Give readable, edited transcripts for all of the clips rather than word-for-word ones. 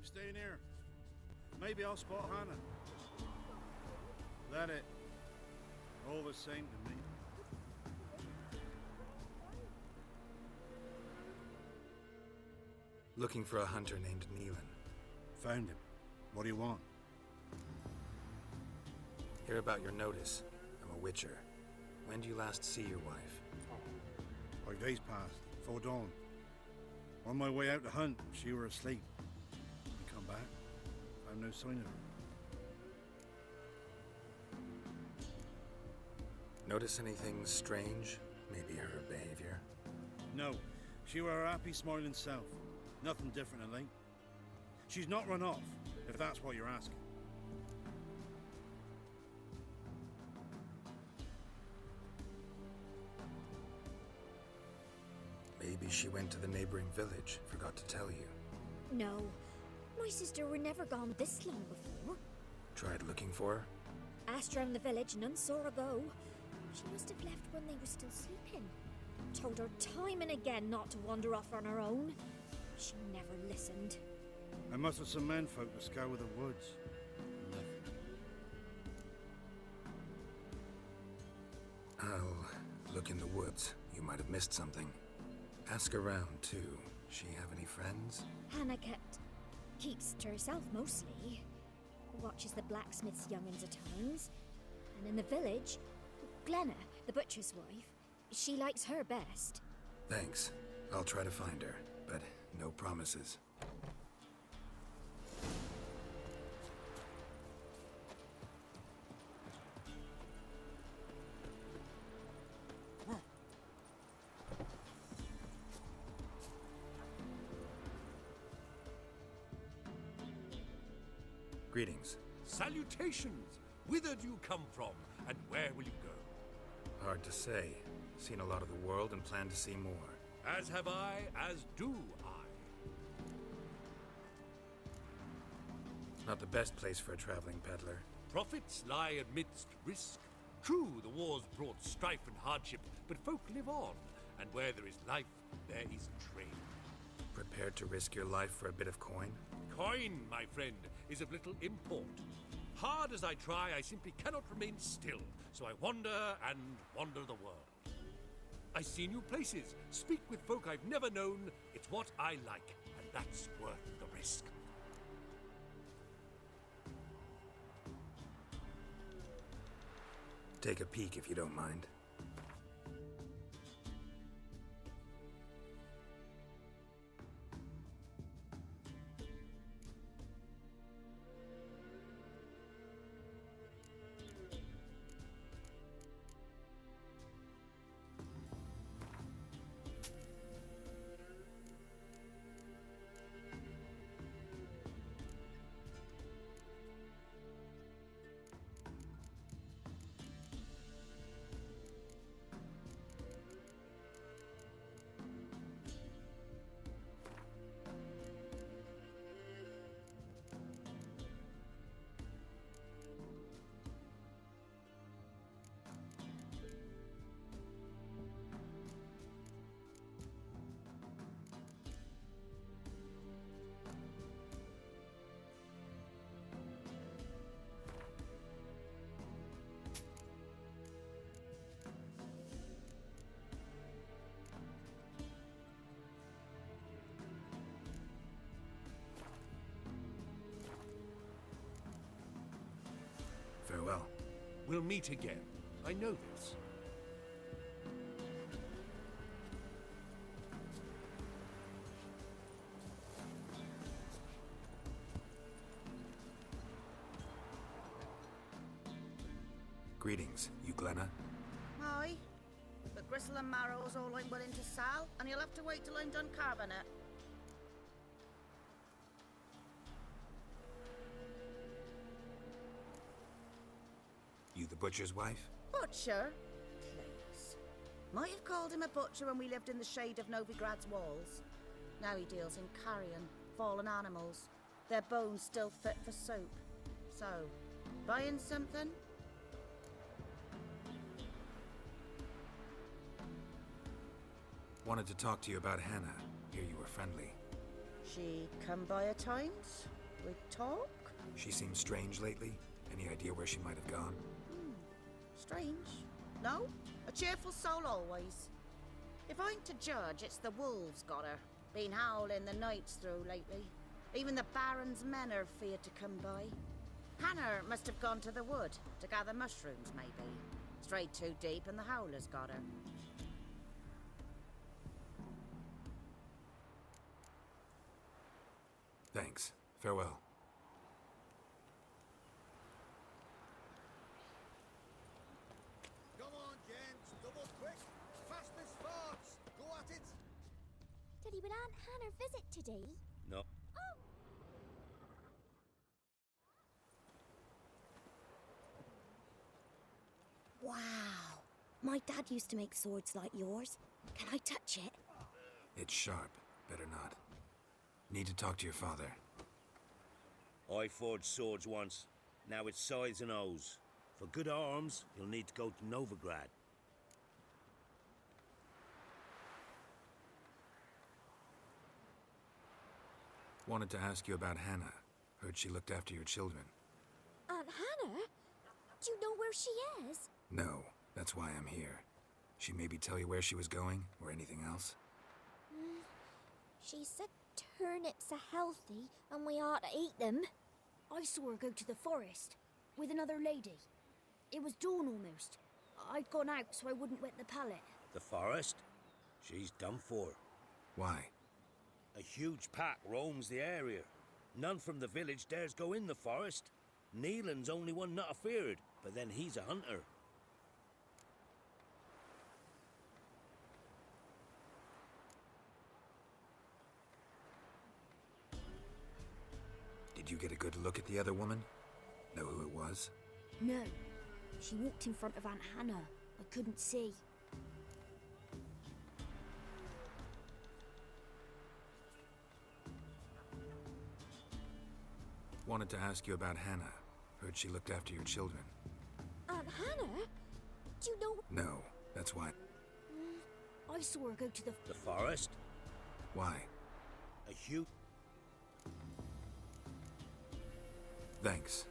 I'm staying here. Maybe I'll spot Hannah. Let it. All the same to me. Looking for a hunter named Neelan. Found him. What do you want? Hear about your notice. I'm a witcher. When did you last see your wife? 5 days passed, before dawn. On my way out to hunt, she were asleep. I come back, found no sign of her. Notice anything strange? Maybe her behavior? No, she were her happy, smiling self. Nothing different than late. She's not run off, if that's what you're asking. Maybe she went to the neighboring village, forgot to tell you. No, my sister were never gone this long before. Tried looking for her? Asked round the village, none saw her go. She must have left when they were still sleeping. Told her time and again not to wander off on her own. She never listened. I must have some menfolk to scour the woods. Nothing. I'll look in the woods. You might have missed something. Ask around, too. She have any friends? Hannah keeps to herself mostly. Watches the blacksmith's young'uns at times. And in the village, Glenna, the butcher's wife, she likes her best. Thanks. I'll try to find her, but no promises. Greetings. Salutations! Whither do you come from, and where will you go? Hard to say. Seen a lot of the world and plan to see more. As have I, as do I. Not the best place for a traveling peddler. Profits lie amidst risk. True, the war's brought strife and hardship, but folk live on, and where there is life, there is trade. Prepared to risk your life for a bit of coin? Coin, my friend, is of little import. Hard as I try, I simply cannot remain still, so I wander and wander the world. I see new places, speak with folk I've never known. It's what I like, and that's worth the risk. Take a peek if you don't mind. Farewell. We'll meet again. I know this. Greetings, you Glenna. Aye. But gristle and marrow's all I'm willing to sell, and you'll have to wait till I'm done carving it. You the butcher's wife? Butcher? Please. Might have called him a butcher when we lived in the shade of Novigrad's walls. Now he deals in carrion, fallen animals. Their bones still fit for soup. So, buying something? Wanted to talk to you about Hannah. Hear you were friendly. She come by at times? We talk? She seems strange lately. Any idea where she might have gone? Strange. No? A cheerful soul always. If I'm to judge, it's the wolves got her. Been howling the nights through lately. Even the Baron's men are feared to come by. Hannah must have gone to the wood to gather mushrooms, maybe. Strayed too deep and the howlers got her. Thanks. Farewell. Come on, gents. Double quick. Fast as sparks. Go at it. Daddy, will Aunt Hannah visit today? No. Oh! Wow. My dad used to make swords like yours. Can I touch it? It's sharp. Better not. Need to talk to your father. I forged swords once. Now it's scythes and hoes. For good arms, you'll need to go to Novigrad. Wanted to ask you about Hannah. Heard she looked after your children. Aunt Hannah? Do you know where she is? No, that's why I'm here. She maybe tell you where she was going, or anything else? She said turnips are healthy and we ought to eat them. I saw her go to the forest with another lady. It was dawn almost. I'd gone out so I wouldn't wet the pallet. The forest? She's done for. Why? A huge pack roams the area. None from the village dares go in the forest. Neelan's only one not afeared, but then he's a hunter. Did you get a good look at the other woman? Know who it was? No. She walked in front of Aunt Hannah. I couldn't see. Wanted to ask you about Hannah. Heard she looked after your children. Aunt Hannah? Do you know... No, that's why. I saw her go to the... The forest? Why? A huge... Thanks.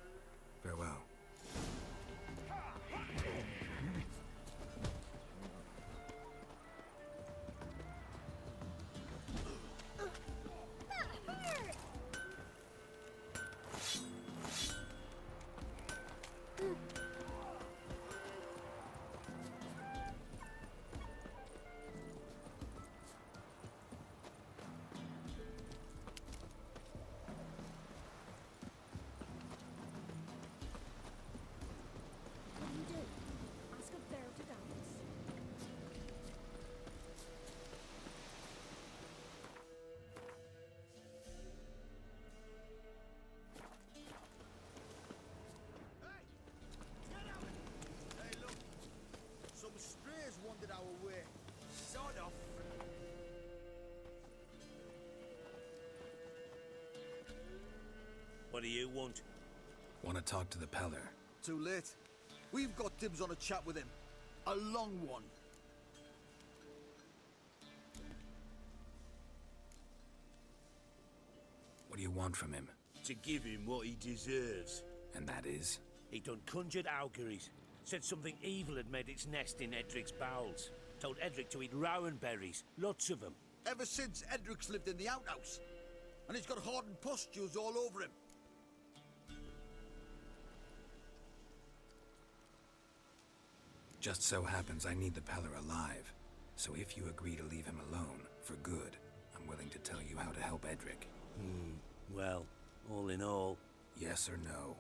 Farewell. What do you do? Ask a bear to dance? Hey! Get out! Hey, look. Some strays wandered our way. Sort of. What do you want? Want to talk to the pellar. Too late. We've got dibs on a chat with him. A long one. What do you want from him? To give him what he deserves. And that is? He done conjured auguries. Said something evil had made its nest in Edric's bowels. Told Edric to eat rowan berries. Lots of them. Ever since Edric's lived in the outhouse. And he's got hardened pustules all over him. Just so happens I need the pellar alive. So if you agree to leave him alone, for good, I'm willing to tell you how to help Edric. Well, all in all... Yes or no?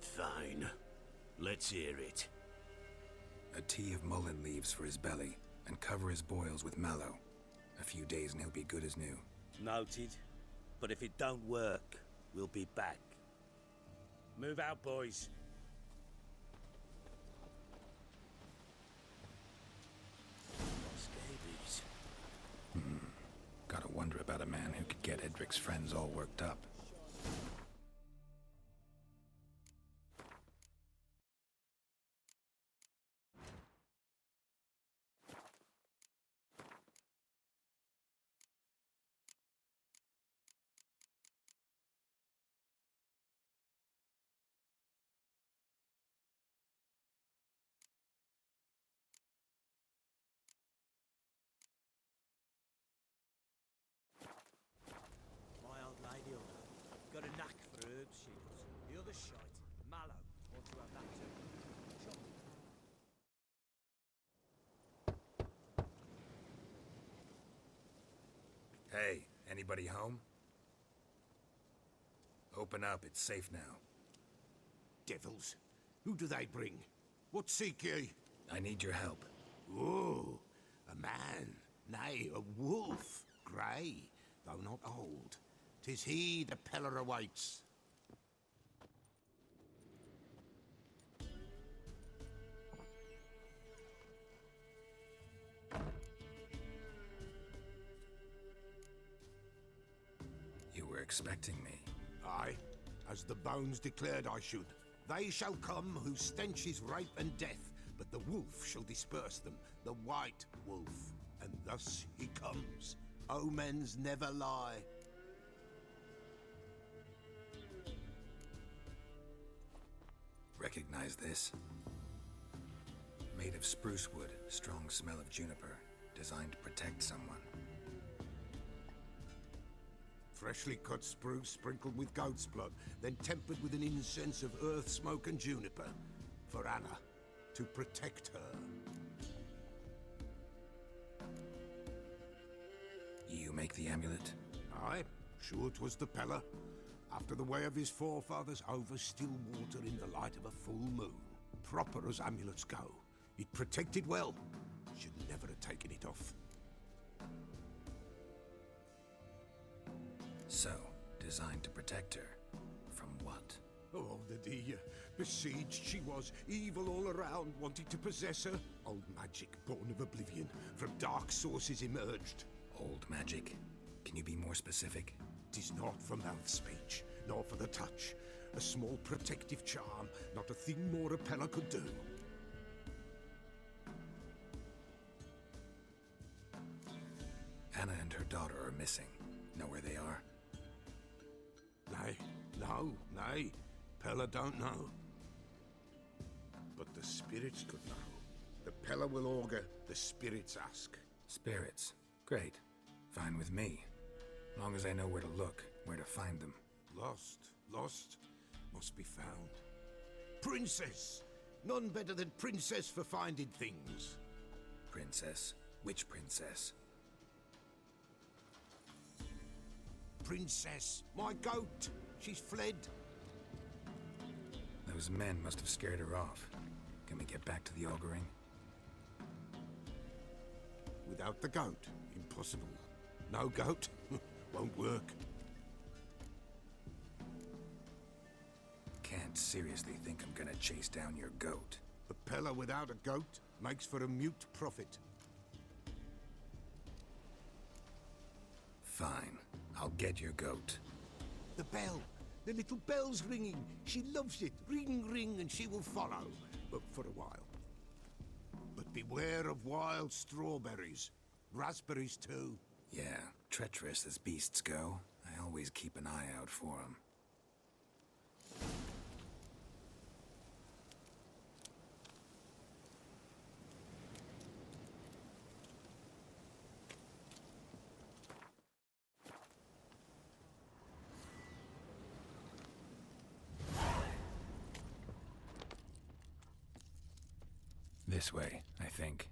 Fine. Let's hear it. A tea of mullein leaves for his belly, and cover his boils with mallow. A few days and he'll be good as new. Noted. But if it don't work, we'll be back. Move out, boys. Scabies. Gotta wonder about a man who could get Edric's friends all worked up. Hey, anybody home? Open up, it's safe now. Devils. Who do they bring? What seek ye? I need your help. Oh, a man. Nay, a wolf. Grey, though not old. 'Tis he the pellar awaits. You were expecting me. Aye, as the bones declared I should. They shall come whose stench is rape and death, but the wolf shall disperse them, the white wolf. And thus he comes. Omens never lie. Recognize this? Made of spruce wood, strong smell of juniper, designed to protect someone. Freshly cut spruce sprinkled with goat's blood, then tempered with an incense of earth, smoke and juniper. For Anna, to protect her. You make the amulet? Aye, sure 'twas the pellar. After the way of his forefathers, over still water in the light of a full moon. Proper as amulets go. It protected well. Should never have taken it off. So, designed to protect her. From what? Oh, the besieged she was, evil all around, wanting to possess her. Old magic, born of oblivion, from dark sources emerged. Old magic? Can you be more specific? 'Tis not for mouth speech, nor for the touch. A small protective charm, not a thing more a pellar could do. Anna and her daughter are missing. Know where they are? Nay, no, nay. Pellar don't know. But the spirits could know. The pellar will augur, the spirits ask. Spirits. Great. Fine with me. Long as I know where to look, where to find them. Lost, must be found. Princess! None better than Princess for finding things. Princess? Which princess? Princess, my goat! She's fled. Those men must have scared her off. Can we get back to the auguring? Without the goat, impossible. No goat, won't work. Can't seriously think I'm gonna chase down your goat. A pellar without a goat makes for a mute prophet. Fine. I'll get your goat. The bell! The little bell's ringing. She loves it. Ring, ring, and she will follow. But for a while. But beware of wild strawberries. Raspberries, too. Yeah, treacherous as beasts go. I always keep an eye out for them. This way, I think.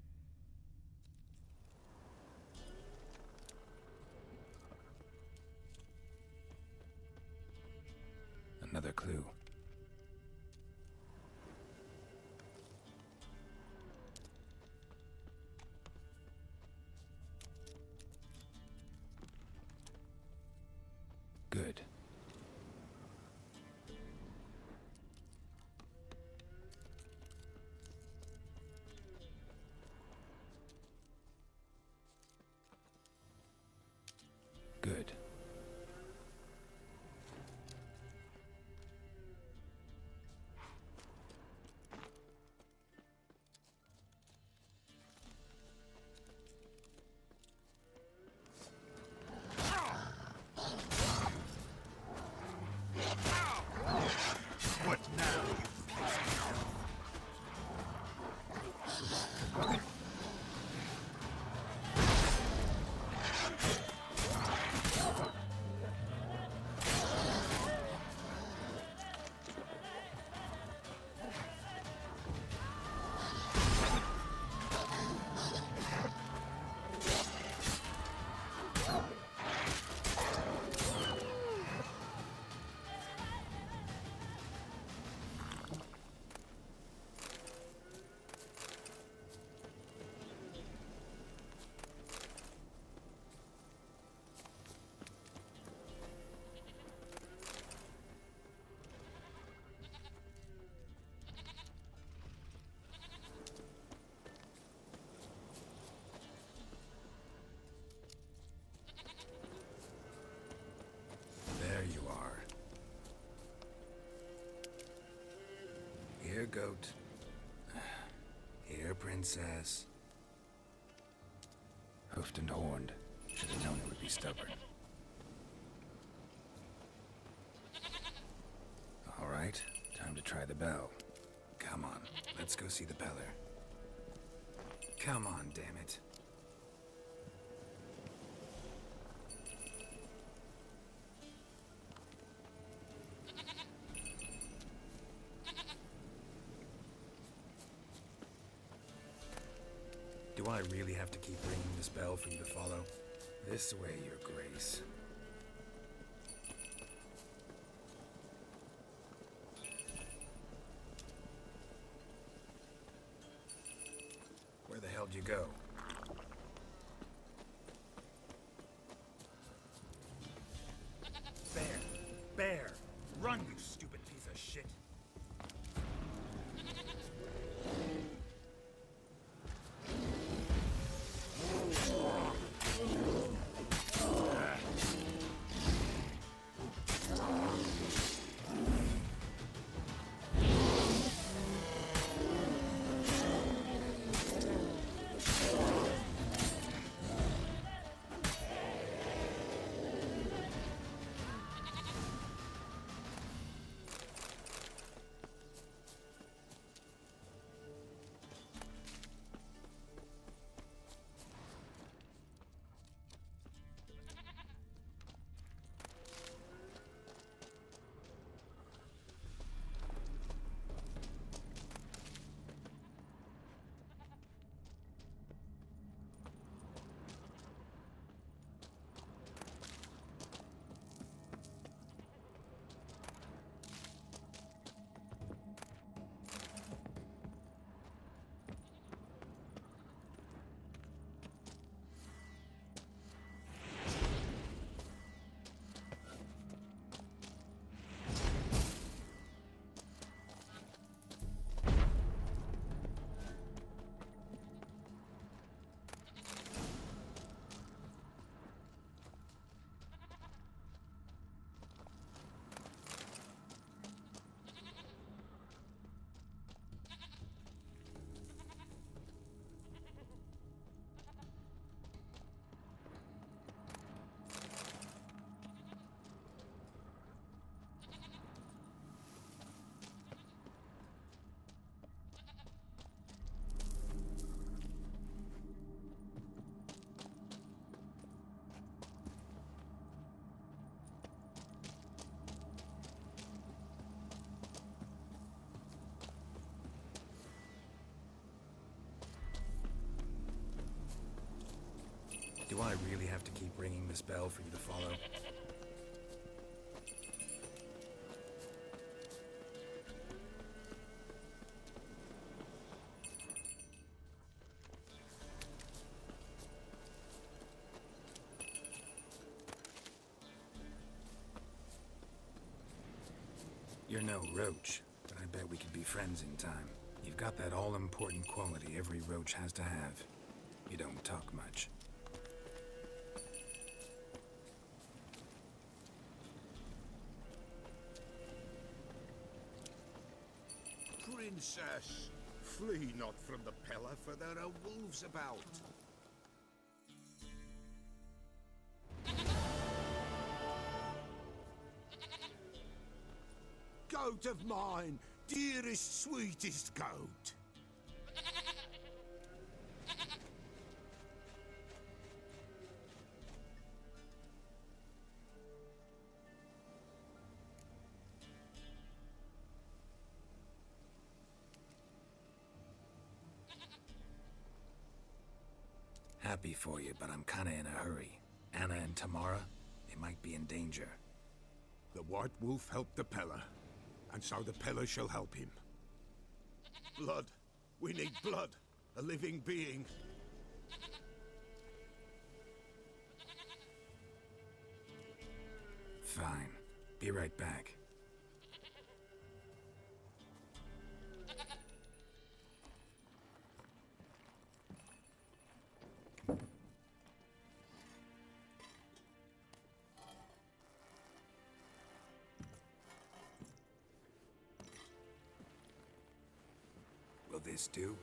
Another clue. Good. Good. goat. Here, princess. Hoofed and horned. Should have known it would be stubborn. All right, time to try the bell. Come on, let's go see the pellar. Come on, damn it. Do I really have to keep ringing this bell for you to follow? This way, Your Grace. Where the hell'd you go? Bear! Bear! Run, you stupid piece of shit! Do I really have to keep ringing this bell for you to follow? You're no roach, but I bet we could be friends in time. You've got that all-important quality every roach has to have. You don't talk much. Princess, flee not from the pellar, for there are wolves about. Goat of mine, dearest, sweetest goat. Happy for you, but I'm kinda in a hurry. Anna and Tamara, they might be in danger. The White Wolf helped the pellar, and so the pellar shall help him. Blood. We need blood. A living being. Fine. Be right back. Will this do?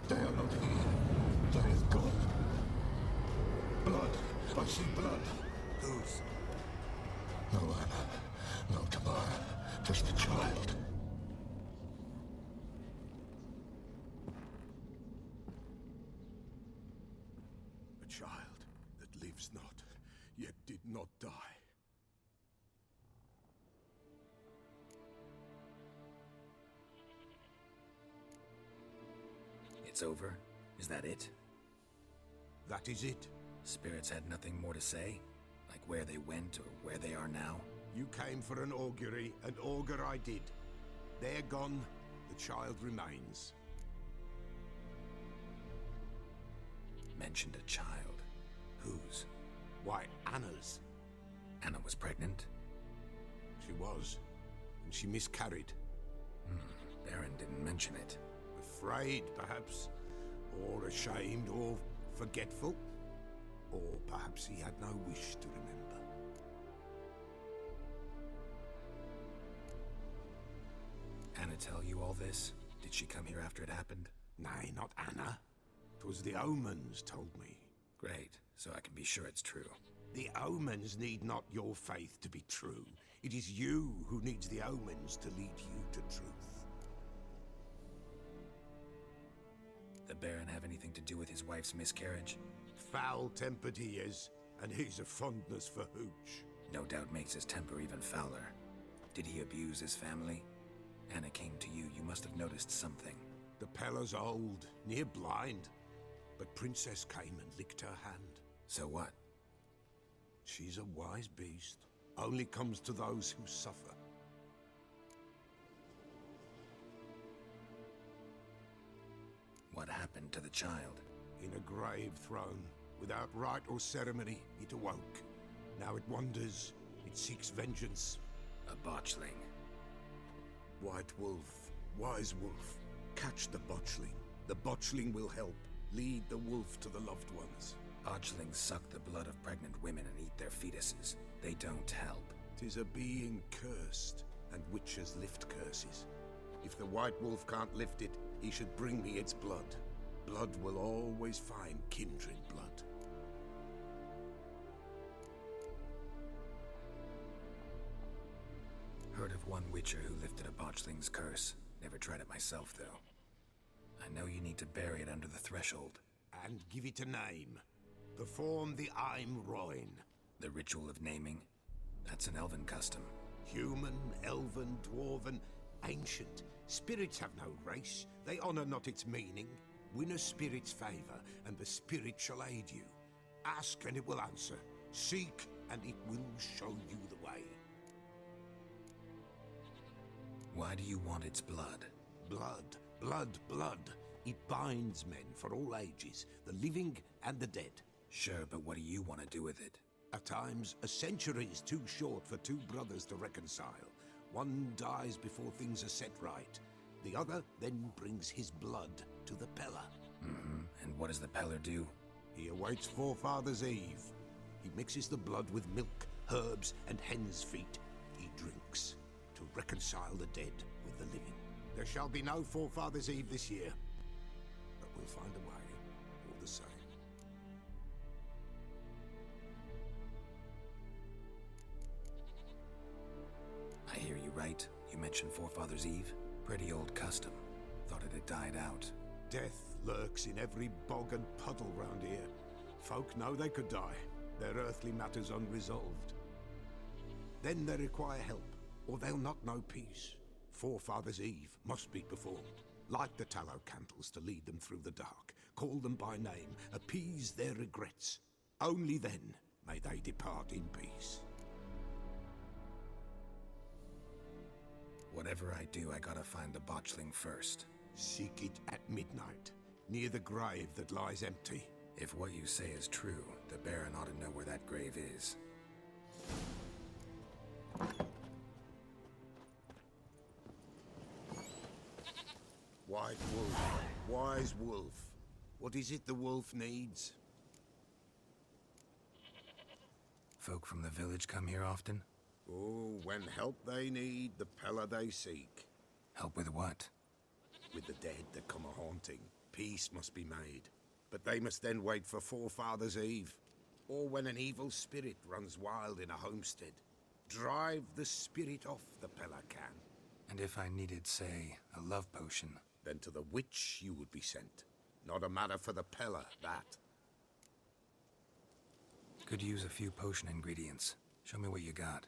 They are not here. They is gone. Blood. I see blood. Whose? No Anna. No Tamara. Just the child. A child that lives not, yet did not die. It's over? Is that it? That is it. Spirits had nothing more to say? Like where they went or where they are now? You came for an augury, and augur I did. They're gone, the child remains. Mentioned a child. Whose? Why, Anna's. Anna was pregnant? She was, and she miscarried. Baron didn't mention it. Afraid, perhaps, or ashamed, or forgetful. Or perhaps he had no wish to remember. Anna tell you all this? Did she come here after it happened? Nay, not Anna. 'Twas the omens told me. Great, so I can be sure it's true. The omens need not your faith to be true. It is you who needs the omens to lead you to truth. The Baron have anything to do with his wife's miscarriage? Foul-tempered he is, and he's a fondness for hooch. No doubt makes his temper even fouler. Did he abuse his family? Anna came to you, you must have noticed something. The Pellar's old, near blind, but Princess came and licked her hand. So what? She's a wise beast. Only comes to those who suffer. What happened to the child? In a grave thrown, without rite or ceremony, it awoke. Now it wanders, it seeks vengeance. A botchling. White wolf, wise wolf, catch the botchling. The botchling will help, lead the wolf to the loved ones. Botchlings suck the blood of pregnant women and eat their fetuses. They don't help. 'Tis a being cursed, and witches lift curses. If the white wolf can't lift it, he should bring me its blood. Blood will always find kindred blood. Heard of one witcher who lifted a botchling's curse. Never tried it myself, though. I know you need to bury it under the threshold. And give it a name. Perform the Aim Roin. The ritual of naming? That's an elven custom. Human, elven, dwarven, ancient. Spirits have no race. They honor not its meaning. Win a spirit's favor, and the spirit shall aid you. Ask, and it will answer. Seek, and it will show you the way. Why do you want its blood? Blood, blood, blood. It binds men for all ages, the living and the dead. Sure, but what do you want to do with it? At times, a century is too short for two brothers to reconcile. One dies before things are set right. The other then brings his blood to the pellar. And what does the pellar do? He awaits Forefather's Eve. He mixes the blood with milk, herbs, and hen's feet. He drinks to reconcile the dead with the living. There shall be no Forefather's Eve this year, but we'll find a way, all the same. I hear you right. You mentioned Forefather's Eve. Pretty old custom. Thought it had died out. Death lurks in every bog and puddle round here. Folk know they could die, their earthly matters unresolved. Then they require help, or they'll not know peace. Forefather's Eve must be performed. Light the tallow candles to lead them through the dark. Call them by name, appease their regrets. Only then may they depart in peace. Whatever I do, I gotta find the botchling first. Seek it at midnight, near the grave that lies empty. If what you say is true, the Baron ought to know where that grave is. White wolf, wise wolf. What is it the wolf needs? Folk from the village come here often? Oh, when help they need, the pellar they seek. Help with what? With the dead that come a-haunting, peace must be made. But they must then wait for Forefather's Eve, or when an evil spirit runs wild in a homestead. Drive the spirit off, the pellar can. And if I needed, say, a love potion? Then to the witch you would be sent. Not a matter for the pellar, that. Could use a few potion ingredients. Show me what you got.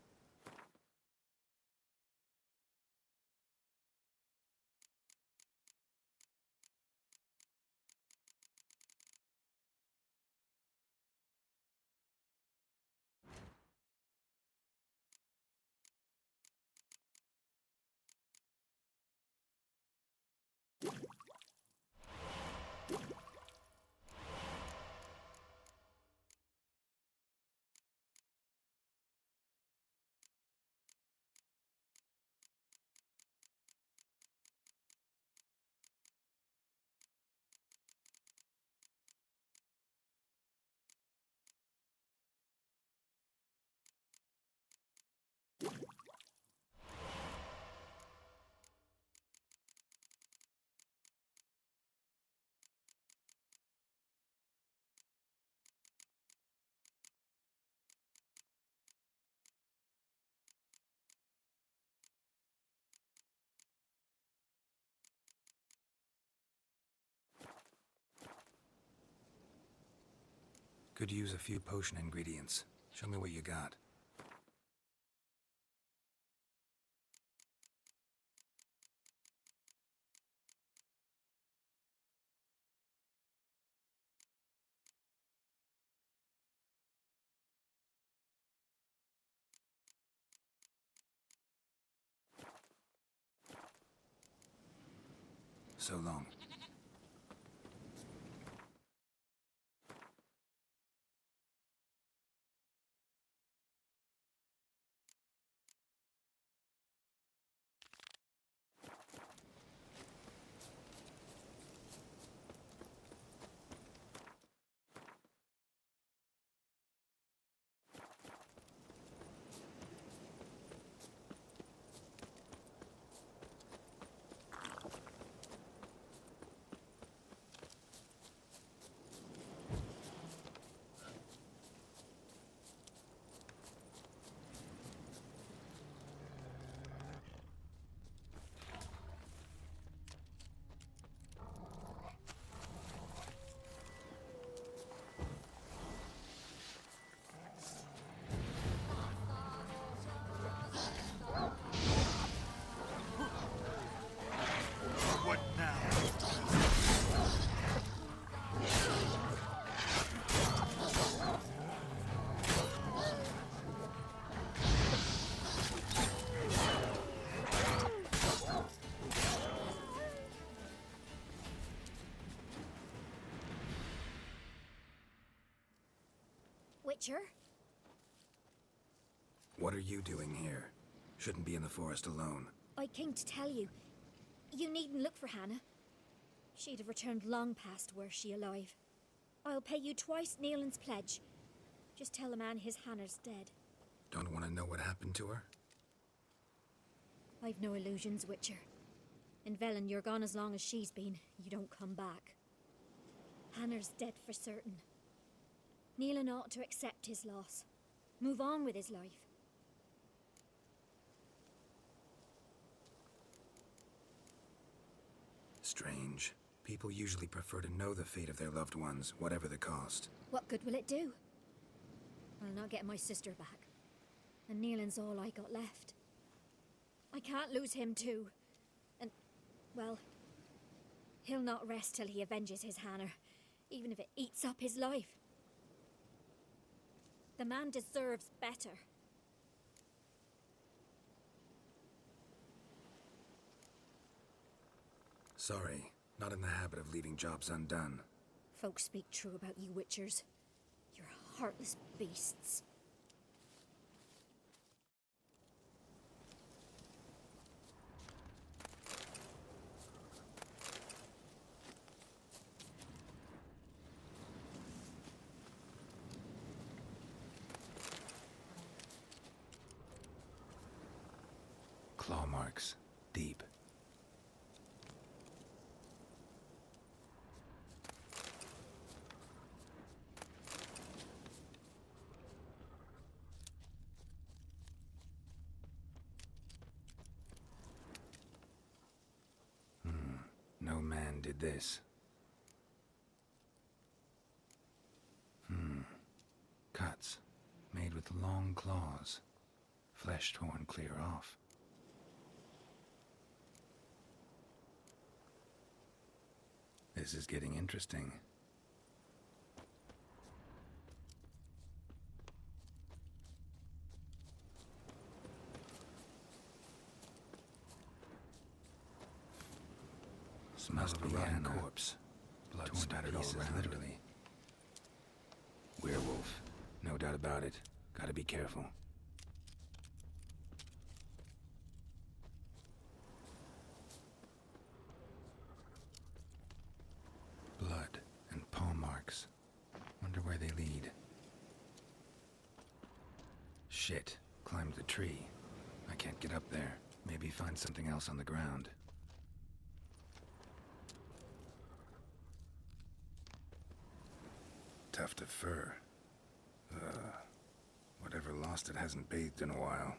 Could use a few potion ingredients. Show me what you got. So long. Witcher? What are you doing here? Shouldn't be in the forest alone. I came to tell you. You needn't look for Hannah. She'd have returned long past were she alive. I'll pay you twice Neelan's pledge. Just tell the man his Hannah's dead. Don't want to know what happened to her? I've no illusions, Witcher. In Velen, you're gone as long as she's been. You don't come back. Hannah's dead for certain. Neelan ought to accept his loss. Move on with his life. Strange. People usually prefer to know the fate of their loved ones, whatever the cost. What good will it do? I'll not get my sister back. And Neelan's all I got left. I can't lose him too. And, well, he'll not rest till he avenges his Hannah, even if it eats up his life. The man deserves better. Sorry, not in the habit of leaving jobs undone. Folks speak true about you witchers. You're heartless beasts. Claw marks. Deep. No man did this. Cuts. Made with long claws. Flesh torn clear off. This is getting interesting. Must be a corpse. Blood spattered all around, literally. Werewolf. No doubt about it. Gotta be careful. Blood and paw marks. Wonder where they lead. Shit. Climbed the tree. I can't get up there. Maybe find something else on the ground. Tuft of fur. Whatever lost it hasn't bathed in a while.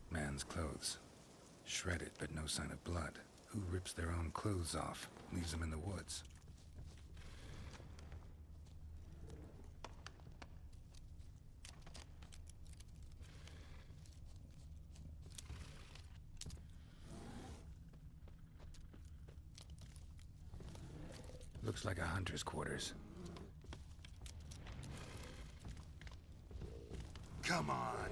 Man's clothes. Shredded, but no sign of blood. Who rips their own clothes off, leaves them in the woods? Looks like a hunter's quarters. Come on!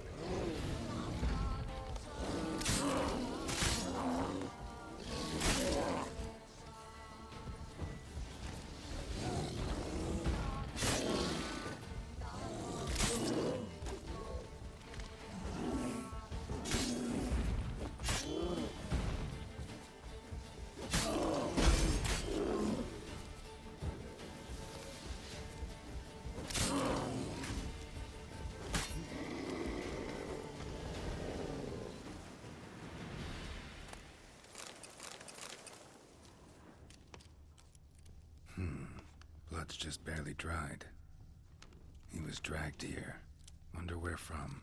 Blood's just barely dried. He was dragged here. Wonder where from.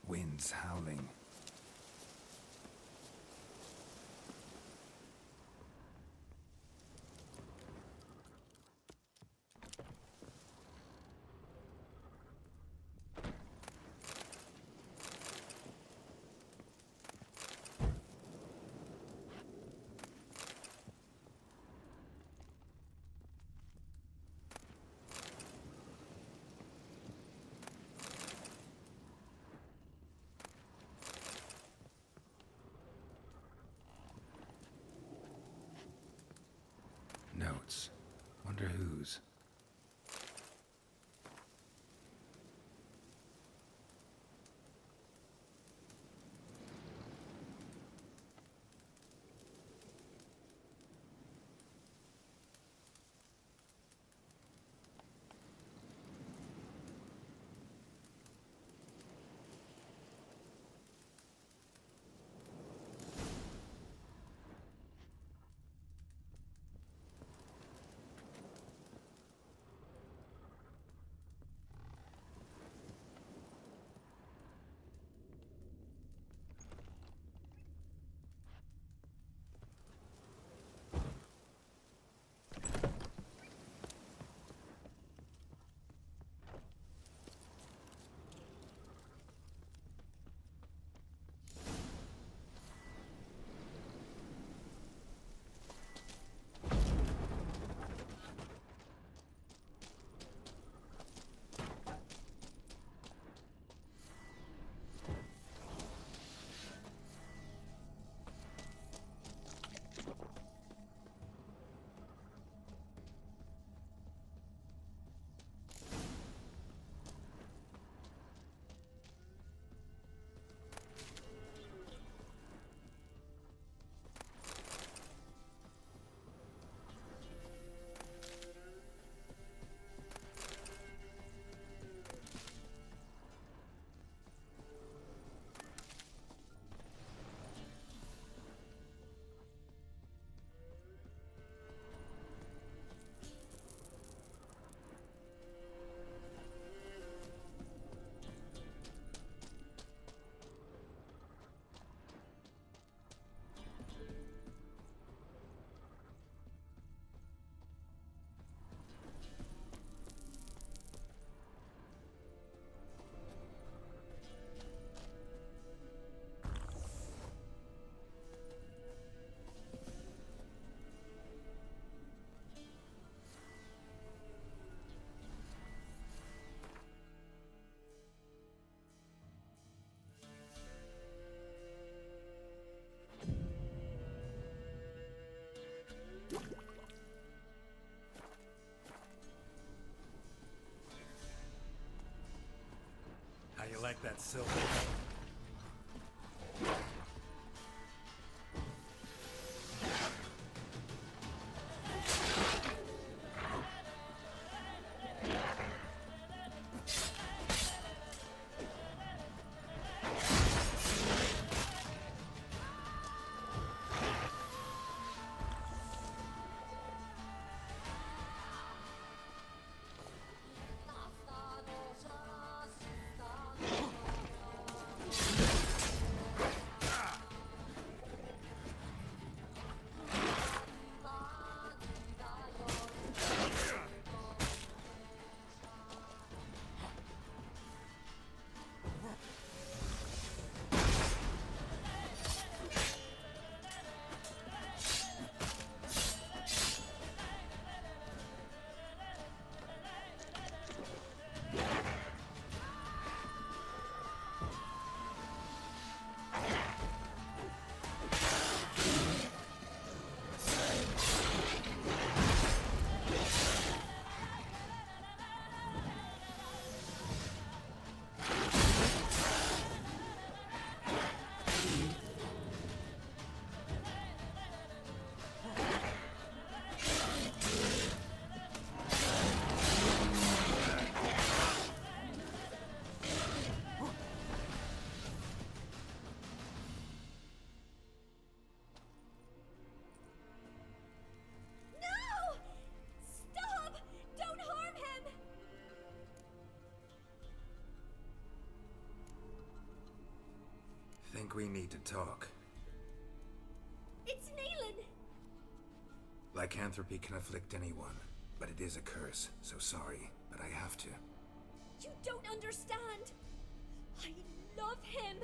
Winds howling. notes. Wonder whose. How you like that silver? Think we need to talk. It's Neelan! Lycanthropy can afflict anyone, but it is a curse, so sorry, but I have to. You don't understand! I love him!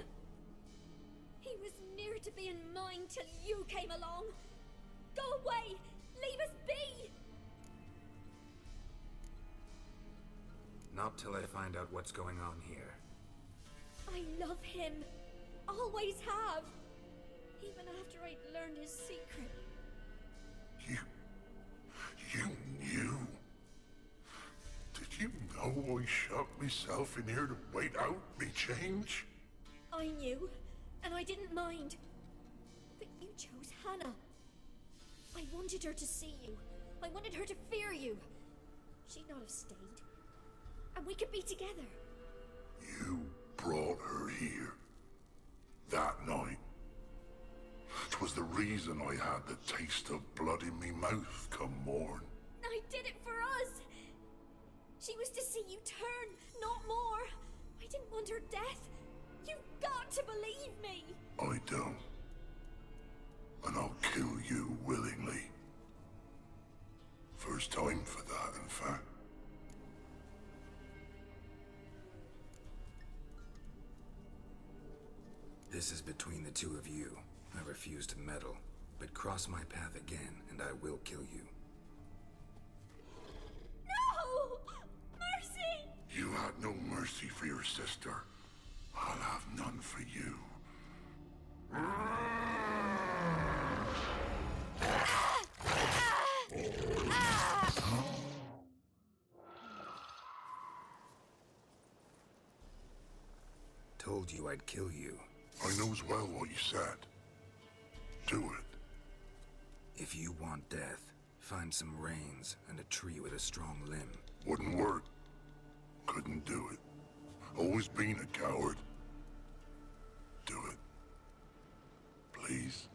He was near to being mine till you came along! Go away! Leave us be! Not till I find out what's going on here. I love him. Always have. Even after I'd learned his secret. You You knew? Did you know I shut myself in here to wait out me change? I knew, and I didn't mind. But you chose Hannah. I wanted her to see you. I wanted her to fear you. She'd not have stayed. And we could be together. You brought her here. That night. 'Twas the reason I had the taste of blood in me mouth come morn. I did it for us. She was to see you turn, not more. I didn't want her death. You've got to believe me. I don't. And I'll kill you willingly. First time for that, in fact. This is between the two of you. I refuse to meddle, but cross my path again, and I will kill you. No! Mercy! You had no mercy for your sister. I'll have none for you. Told you I'd kill you. I knows well what you said. Do it. If you want death, find some reins and a tree with a strong limb. Wouldn't work. Couldn't do it. Always been a coward. Do it. Please.